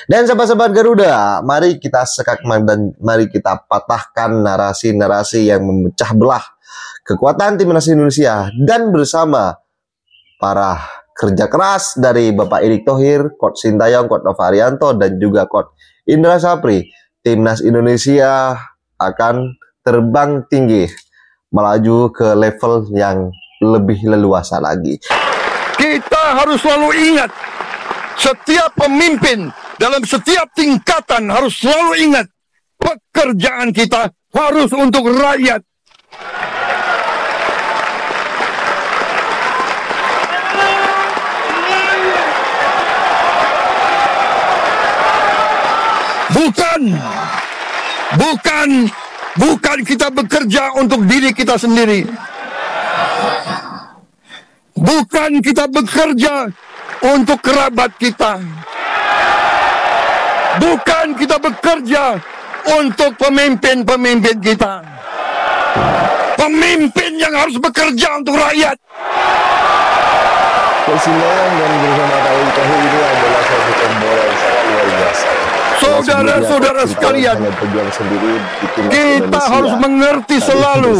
Dan sahabat-sahabat Garuda, mari kita sekakman dan mari kita patahkan narasi-narasi yang memecah belah kekuatan timnas Indonesia, dan bersama para kerja keras dari Bapak Erick Thohir, Coach Sintayong, Coach Nova Arianto, dan juga Coach Indra Sapri, timnas Indonesia akan terbang tinggi melaju ke level yang lebih leluasa lagi. Kita harus selalu ingat, setiap pemimpin dalam setiap tingkatan harus selalu ingat, pekerjaan kita harus untuk rakyat. Bukan kita bekerja untuk diri kita sendiri. Bukan kita bekerja untuk kerabat kita. Bukan kita bekerja untuk pemimpin-pemimpin kita. Pemimpin yang harus bekerja untuk rakyat. Coach Sintayong dan bersama Pak Erick Thohir ini adalah satu pembola yang sangat luar biasa. Saudara-saudara sekalian, kita harus mengerti selalu,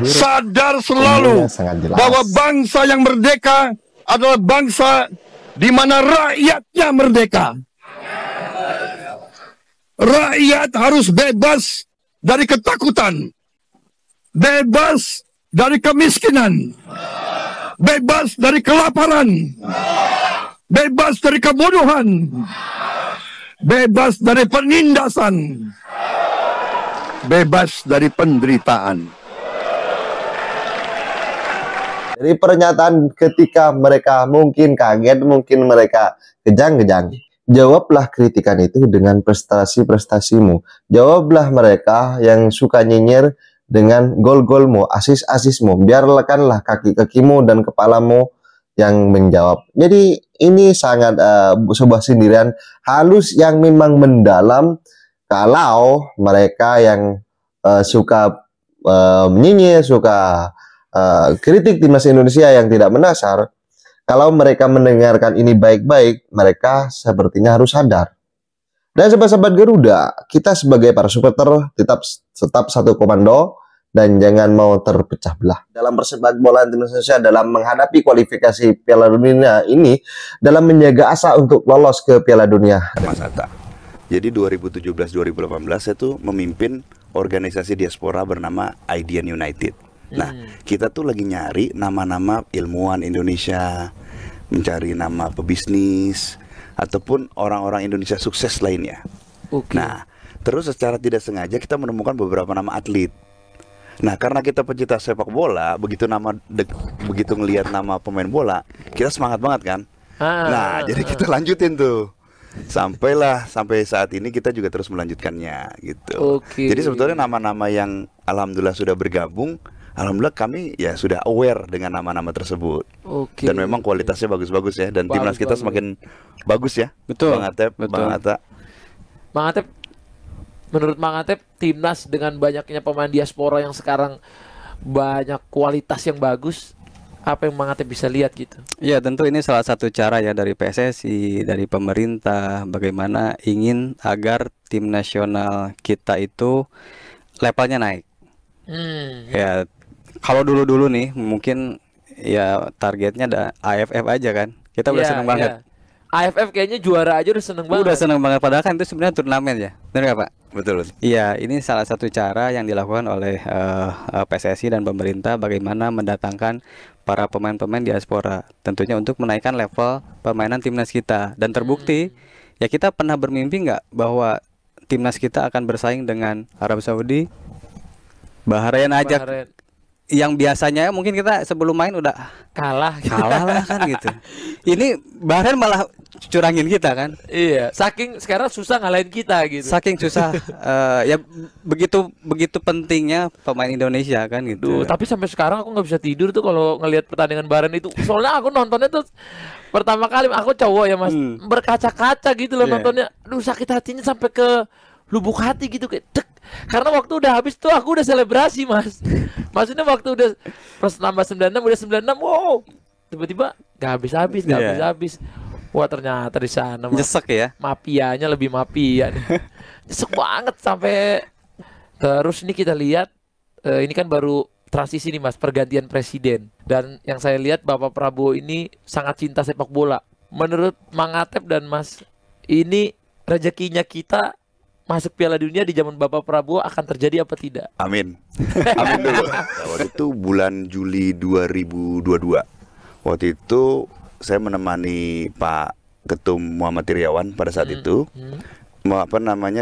sadar selalu bahwa bangsa yang merdeka adalah bangsa di mana rakyatnya merdeka. Rakyat harus bebas dari ketakutan, bebas dari kemiskinan, bebas dari kelaparan, bebas dari kebodohan, bebas dari penindasan, bebas dari penderitaan. Dari pernyataan ketika mereka mungkin kaget, mungkin mereka kejang-kejang, jawablah kritikan itu dengan prestasi-prestasimu. Jawablah mereka yang suka nyinyir dengan gol-golmu, asis-asismu. Biarkanlah kaki-kakimu dan kepalamu yang menjawab. Jadi ini sangat sebuah sindiran halus yang memang mendalam. Kalau mereka yang suka menyinyir, suka kritik timnas Indonesia yang tidak mendasar, kalau mereka mendengarkan ini baik-baik, mereka sepertinya harus sadar. Dan sahabat-sahabat Garuda, kita sebagai para supporter tetap satu komando dan jangan mau terpecah belah. Dalam persepak bola timnas Indonesia dalam menghadapi kualifikasi Piala Dunia ini, dalam menjaga asa untuk lolos ke Piala Dunia. Mas Atta. Jadi 2017-2018 saya tuh memimpin organisasi diaspora bernama IDN United. Nah, kita tuh lagi nyari nama-nama ilmuwan Indonesia, mencari nama pebisnis ataupun orang-orang Indonesia sukses lainnya. Nah, terus secara tidak sengaja kita menemukan beberapa nama atlet. Nah, karena kita pecinta sepak bola, begitu ngelihat nama pemain bola, kita semangat banget kan. Jadi kita lanjutin tuh. Sampai saat ini kita juga terus melanjutkannya gitu. Jadi sebetulnya nama-nama yang alhamdulillah sudah bergabung, alhamdulillah kami ya sudah aware dengan nama-nama tersebut. Dan memang kualitasnya bagus-bagus ya, dan timnas kita semakin bagus ya. Betul. Bang Atep, Bang Atta. Bang Atep, menurut Bang Atep, timnas dengan banyaknya pemain diaspora yang sekarang banyak kualitas yang bagus, apa yang Bang Atep bisa lihat gitu? Ya, tentu ini salah satu cara ya dari PSSI, dari pemerintah, bagaimana ingin agar tim nasional kita itu levelnya naik. Ya, kalau dulu-dulu nih mungkin ya targetnya ada AFF aja kan. Kita udah seneng banget. AFF kayaknya juara aja udah seneng banget. Udah seneng banget, padahal kan itu sebenarnya turnamen ya. Benar nggak Pak? Betul. Iya, ini salah satu cara yang dilakukan oleh PSSI dan pemerintah bagaimana mendatangkan para pemain-pemain diaspora, tentunya untuk menaikkan level permainan timnas kita. Dan terbukti ya, kita pernah bermimpi nggak bahwa timnas kita akan bersaing dengan Arab Saudi, Bahrain aja, yang biasanya mungkin kita sebelum main udah kalah lah kan gitu. Ini Bahrain malah curangin kita kan. Iya, saking sekarang susah ngalahin kita gitu. Saking susah. Ya begitu pentingnya pemain Indonesia kan gitu. Tapi sampai sekarang aku nggak bisa tidur tuh kalau ngelihat pertandingan Bahrain itu. Soalnya aku nontonnya tuh pertama kali, aku cowok ya Mas, berkaca-kaca gitu loh nontonnya. Aduh, sakit hatinya sampai ke lubuk hati gitu, kayak dek. Karena waktu udah habis tuh aku udah selebrasi Mas. Maksudnya waktu udah pas nambah 96, udah 96, wow, tiba-tiba gak habis-habis. Wah ternyata di sana Nyesek ya. mafianya lebih mafia nih. Nyesek banget sampai. Terus ini kita lihat ini kan baru transisi nih Mas, pergantian presiden. Dan yang saya lihat Bapak Prabowo ini sangat cinta sepak bola. Menurut Mang Atep dan Mas, ini rezekinya kita masuk Piala Dunia di zaman Bapak Prabowo akan terjadi apa tidak? Amin. Amin dulu. Nah, waktu itu bulan Juli 2022. Waktu itu saya menemani Pak Ketum Muhammad Iriawan pada saat itu,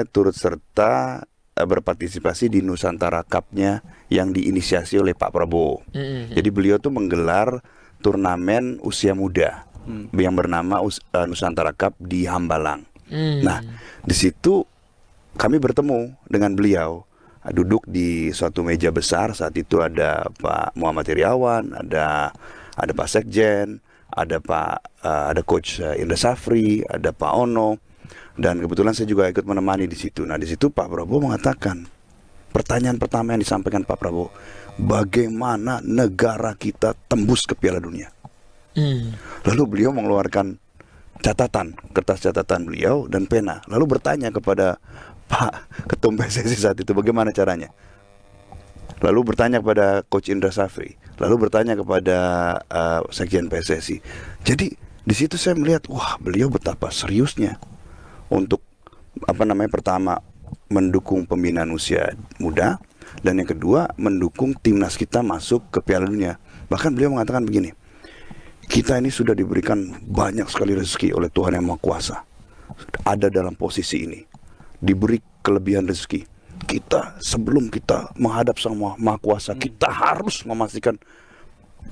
turut serta berpartisipasi di Nusantara Cup-nya yang diinisiasi oleh Pak Prabowo. Jadi beliau tuh menggelar turnamen usia muda yang bernama Nusantara Cup di Hambalang. Nah, di situ kami bertemu dengan beliau, duduk di suatu meja besar. Saat itu ada Pak Muhammad Iriawan, ada Pak Sekjen, ada Coach Indra Safri, ada Pak Ono, dan kebetulan saya juga ikut menemani di situ. Nah, di situ Pak Prabowo mengatakan, pertanyaan pertama yang disampaikan Pak Prabowo, bagaimana negara kita tembus ke Piala Dunia? Lalu beliau mengeluarkan kertas catatan beliau dan pena, lalu bertanya kepada Pak Ketum PSSI saat itu bagaimana caranya. Lalu bertanya kepada Coach Indra Safri, lalu bertanya kepada Sekjen PSSI. Jadi di situ saya melihat, wah beliau betapa seriusnya untuk pertama mendukung pembinaan usia muda, dan yang kedua mendukung timnas kita masuk ke Piala Dunia. Bahkan beliau mengatakan begini, kita ini sudah diberikan banyak sekali rezeki oleh Tuhan Yang Maha Kuasa, ada dalam posisi ini, diberi kelebihan rezeki. Kita sebelum kita menghadap Sang Maha Kuasa, kita harus memastikan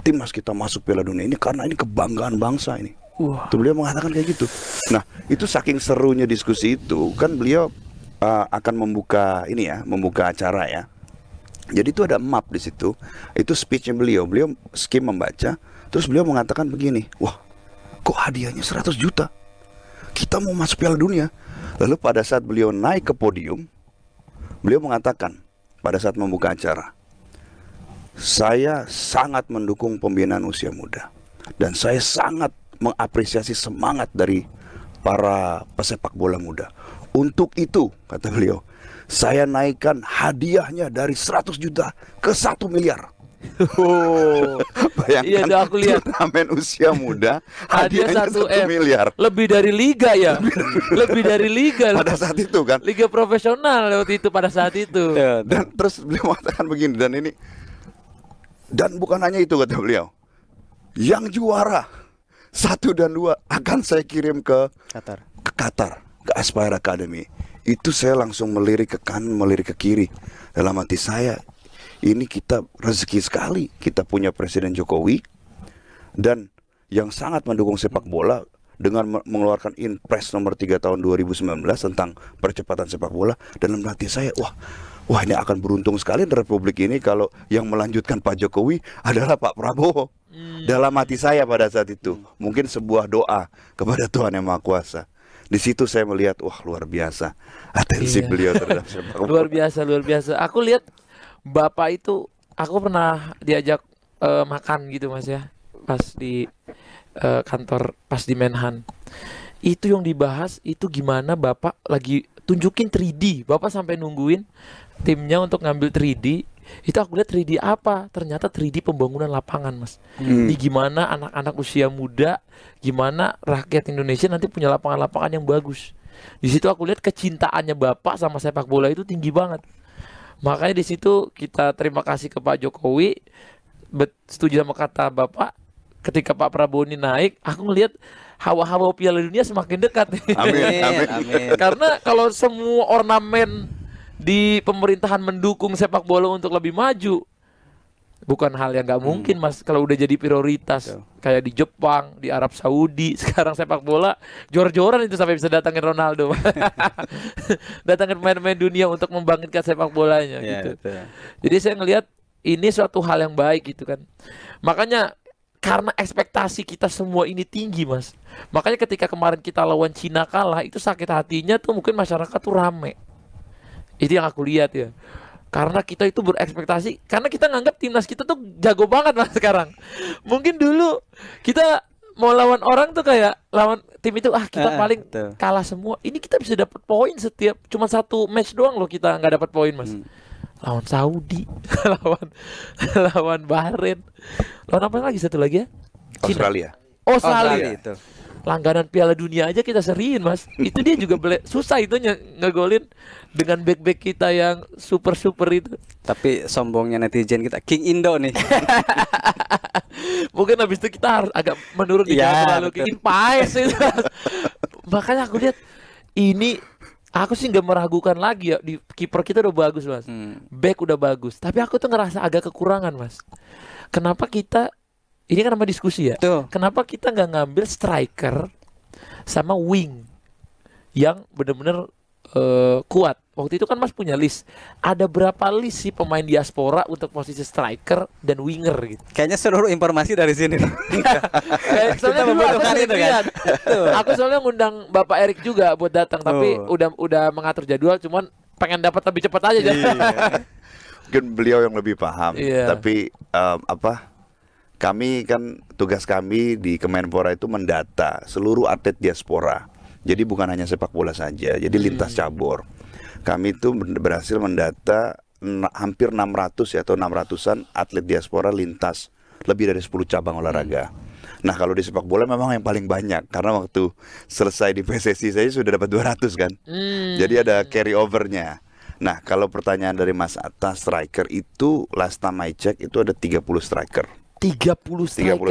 timnas kita masuk Piala Dunia ini karena ini kebanggaan bangsa ini. Tuh beliau mengatakan kayak gitu. Nah, itu saking serunya diskusi itu, kan beliau akan membuka acara ya. Jadi itu ada map di situ. Itu speechnya beliau skim membaca. Terus beliau mengatakan begini, wah kok hadiahnya 100 juta? Kita mau masuk Piala Dunia. Lalu pada saat beliau naik ke podium, beliau mengatakan pada saat membuka acara, saya sangat mendukung pembinaan usia muda. Dan saya sangat mengapresiasi semangat dari para pesepak bola muda. Untuk itu, kata beliau, saya naikkan hadiahnya dari 100 juta ke 1 miliar. Bayangkan, iya, aku lihat turnamen usia muda hadiah 1 miliar. Lebih dari liga ya. Lebih dari liga pada saat itu kan. Liga profesional waktu itu pada saat itu. Dan terus beliau mengatakan begini, dan bukan hanya itu kata beliau, yang juara 1 dan 2 akan saya kirim ke Qatar, ke Aspire Academy. Itu saya langsung melirik ke kanan, melirik ke kiri. Dalam hati saya, ini kita rezeki sekali, kita punya Presiden Jokowi dan yang sangat mendukung sepak bola dengan mengeluarkan Inpres nomor 3 tahun 2019 tentang percepatan sepak bola. Dalam hati saya, wah ini akan beruntung sekali di Republik ini kalau yang melanjutkan Pak Jokowi adalah Pak Prabowo. Dalam hati saya pada saat itu, mungkin sebuah doa kepada Tuhan Yang Maha Kuasa. Di situ saya melihat, wah luar biasa atensi beliau terhadap sepak bola. Luar biasa. Aku lihat Bapak itu, aku pernah diajak makan gitu Mas ya, pas di kantor, pas di Menhan. Itu yang dibahas itu gimana Bapak lagi tunjukin 3D. Bapak sampai nungguin timnya untuk ngambil 3D. Itu aku lihat 3D apa? Ternyata 3D pembangunan lapangan Mas. Di gimana anak-anak usia muda, gimana rakyat Indonesia nanti punya lapangan-lapangan yang bagus. Di situ aku lihat kecintaannya Bapak sama sepak bola itu tinggi banget. Makanya di situ kita terima kasih ke Pak Jokowi. Setuju sama kata Bapak, ketika Pak Prabowo ini naik, aku ngelihat hawa-hawa Piala Dunia semakin dekat. Amin. Karena kalau semua ornamen di pemerintahan mendukung sepak bola untuk lebih maju, bukan hal yang nggak mungkin Mas kalau udah jadi prioritas. Kayak di Jepang, di Arab Saudi, sekarang sepak bola jor-joran itu sampai bisa datangin Ronaldo. Datangin pemain-pemain dunia untuk membangkitkan sepak bolanya gitu. Jadi saya ngelihat ini suatu hal yang baik gitu kan. Makanya karena ekspektasi kita semua ini tinggi Mas, makanya ketika kemarin kita lawan Cina kalah, itu sakit hatinya tuh mungkin masyarakat tuh rame. Itu yang aku lihat ya. Karena kita itu berekspektasi, karena kita nganggap timnas kita tuh jago banget Mas sekarang. Mungkin dulu kita mau lawan orang tuh kayak lawan tim itu kita paling betul. kalah semua. Ini kita bisa dapat poin setiap cuma satu match doang loh kita nggak dapat poin Mas. Lawan Saudi, lawan Bahrain, lawan apa lagi satu lagi ya? Cina. Australia. Australia. Itu. Langganan Piala Dunia aja kita seriin Mas. Itu dia juga susah itu ngegolin dengan back kita yang super itu. Tapi sombongnya netizen kita, King Indo nih. Mungkin habis itu kita harus agak menurun terlalu betul. King Paes itu. Makanya aku lihat ini aku sih nggak meragukan lagi ya di kiper kita udah bagus Mas. Back udah bagus. Tapi aku tuh ngerasa agak kekurangan Mas. Kenapa kita ini kan nama diskusi ya. Tuh. Kenapa kita nggak ngambil striker sama wing yang bener-bener kuat? Waktu itu kan Mas punya list. Ada berapa list sih pemain diaspora untuk posisi striker dan winger gitu? Kayaknya seluruh informasi dari sini. Kayak soalnya dulu aku membutuhkan sering itu kan. lihat. Aku soalnya ngundang Bapak Erik juga buat datang, tapi udah mengatur jadwal, cuman pengen dapat lebih cepat aja. Mungkin beliau yang lebih paham. Iya. Tapi kami kan tugas kami di Kemenpora itu mendata seluruh atlet diaspora. Jadi bukan hanya sepak bola saja, jadi lintas cabur. Kami itu berhasil mendata hampir 600 atau 600-an atlet diaspora lintas lebih dari 10 cabang olahraga. Nah, kalau di sepak bola memang yang paling banyak karena waktu selesai di PSSI saya sudah dapat 200 kan. Jadi ada carry overnya. Nah, kalau pertanyaan dari Mas Atta, striker itu last time I check itu ada 30 striker. 30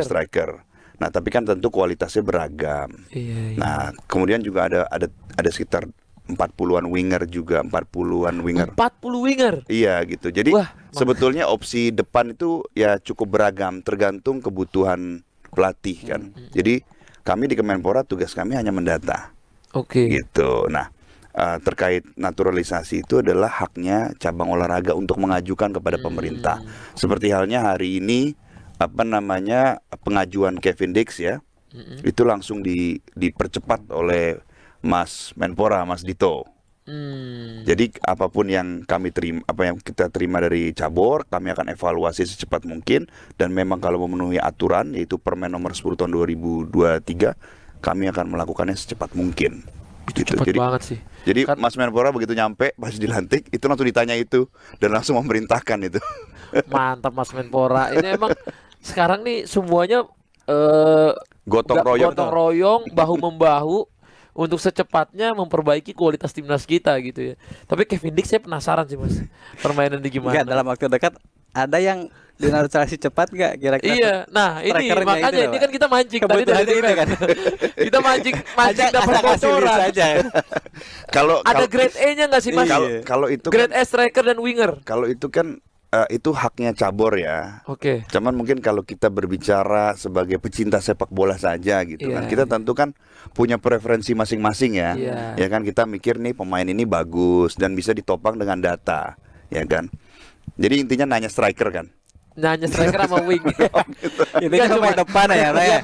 striker. Nah, tapi kan tentu kualitasnya beragam. Iya. Nah, kemudian juga ada sekitar 40-an winger juga, 40-an winger. 40 winger. Iya gitu. Jadi Wah, sebetulnya opsi depan itu ya cukup beragam tergantung kebutuhan pelatih kan. Jadi kami di Kemenpora tugas kami hanya mendata. Oke. Gitu. Nah, terkait naturalisasi itu adalah haknya cabang olahraga untuk mengajukan kepada pemerintah. Seperti halnya hari ini pengajuan Kevin Dix ya. Itu langsung dipercepat oleh Mas Menpora, Mas Dito. Jadi apapun yang kami terima, apa yang kita terima dari cabur, kami akan evaluasi secepat mungkin dan memang kalau memenuhi aturan yaitu Permen nomor 10 tahun 2023, kami akan melakukannya secepat mungkin. Gitu. Cepat banget sih. Jadi Kan- Mas Menpora begitu nyampe pas dilantik itu langsung ditanya itu dan langsung memerintahkan itu. Mantap Mas Menpora. Ini emang sekarang nih semuanya Gotong royong. bahu membahu untuk secepatnya memperbaiki kualitas timnas kita gitu ya. Tapi Kevin Dix saya penasaran sih Mas, permainan di gimana. Enggak, dalam waktu dekat ada yang dinaturalisasi cepat nggak kira-kira? Iya, nah ini Strikernya makanya itu, ini Pak. kan kita mancing tadi Kebutuhan dari itu kan. kita mancing dapat Ajak kasih list bocoran. aja. Kalau Ada grade E-nya nggak sih Mas? kalau itu Grade E striker dan winger. kalau itu kan itu haknya cabur ya. Oke. Cuman mungkin kalau kita berbicara sebagai pecinta sepak bola saja gitu Iya, kan, kita iya. tentu kan punya preferensi masing-masing ya. Iya. Ya kan kita mikir nih pemain ini bagus dan bisa ditopang dengan data, ya kan. Jadi intinya nanya striker kan. Nanya striker sama wing. Intinya Nggak, pemain depan ya, Pak, ya?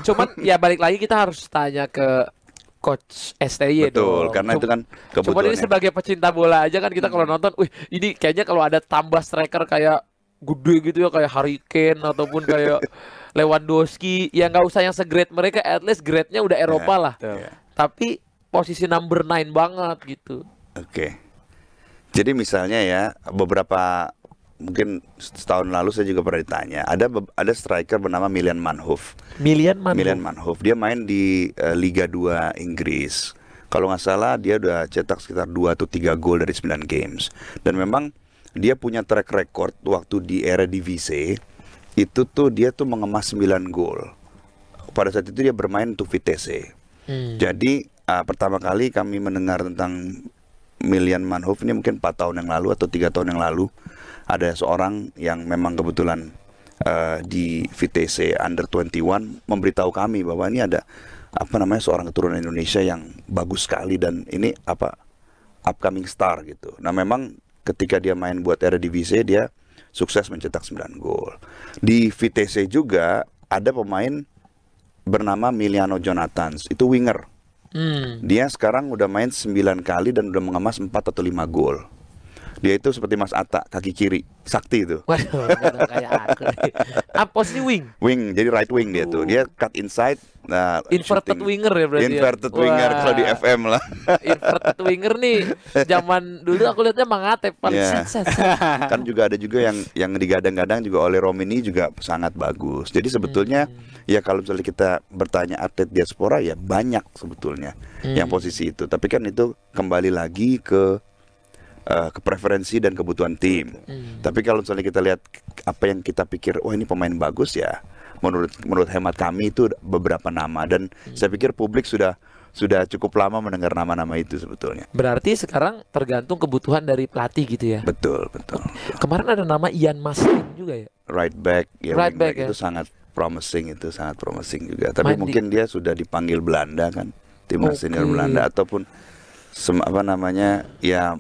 Cuman ya balik lagi kita harus tanya ke Coach STY Betul, dong. karena itu kan Cuman ini kebutuhannya. sebagai pecinta bola aja kan kita kalau nonton, wih ini kayaknya kalau ada tambah striker kayak gede gitu ya kayak Harry Kane ataupun kayak Lewandowski, ya nggak usah yang segrade mereka, at least grade-nya udah Eropa lah. Betul. Tapi posisi number 9 banget gitu. Oke. Jadi misalnya ya beberapa mungkin setahun lalu saya juga pernah ditanya, ada striker bernama Milan Manhoef. Milan Manhoef dia main di Liga 2 Inggris. Kalau nggak salah dia udah cetak sekitar 2 atau 3 gol dari 9 games. Dan memang dia punya track record waktu di Eredivisie itu tuh dia tuh mengemas 9 gol. Pada saat itu dia bermain untuk Vitesse. Jadi pertama kali kami mendengar tentang Milan Manhoef ini mungkin 4 tahun yang lalu atau 3 tahun yang lalu. Ada seorang yang memang kebetulan di Vitesse Under 21 memberitahu kami bahwa ini ada seorang keturunan Indonesia yang bagus sekali dan ini upcoming star gitu. Nah memang ketika dia main buat Eredivisie dia sukses mencetak 9 gol. Di Vitesse juga ada pemain bernama Miliano Jonathans, itu winger. Dia sekarang udah main 9 kali dan udah mengemas 4 atau 5 gol. Dia itu seperti Mas Atta, kaki kiri, sakti itu. Waduh, nggak kayak aku nih. Posisi wing. Wing, jadi right wing dia tuh. Dia cut inside. Nah, Inverted winger ya berarti. Inverted winger kalau di FM lah. Inverted winger nih zaman dulu aku lihatnya Mangatep paling set. Kan juga ada juga yang digadang-gadang juga oleh Romini juga sangat bagus. Jadi sebetulnya ya kalau misalnya kita bertanya atlet diaspora ya banyak sebetulnya yang posisi itu. Tapi kan itu kembali lagi ke preferensi dan kebutuhan tim. Tapi kalau misalnya kita lihat apa yang kita pikir, oh ini pemain bagus ya. Menurut hemat kami itu beberapa nama dan saya pikir publik sudah cukup lama mendengar nama-nama itu sebetulnya. Berarti sekarang tergantung kebutuhan dari pelatih gitu ya. Betul. Kemarin ada nama Ian Maslin juga ya. Right back ya, Right back itu sangat promising juga. Tapi mungkin dia sudah dipanggil Belanda kan, timnas senior Belanda ataupun apa namanya ya.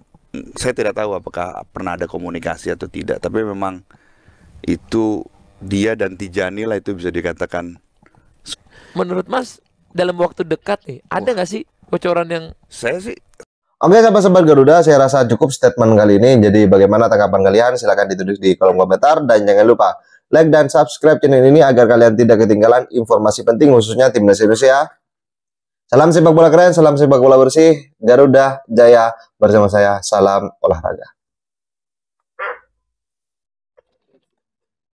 Saya tidak tahu apakah pernah ada komunikasi atau tidak, tapi memang itu dia dan Tijani lah itu bisa dikatakan. Menurut Mas dalam waktu dekat nih ada nggak sih bocoran yang saya sih? Oke sahabat-sahabat Garuda, saya rasa cukup statement kali ini. Jadi bagaimana tanggapan kalian? Silahkan ditulis di kolom komentar dan jangan lupa like dan subscribe channel ini agar kalian tidak ketinggalan informasi penting khususnya timnas Indonesia. Salam sepak bola keren, salam sepak bola bersih, Garuda Jaya bersama saya, salam olahraga.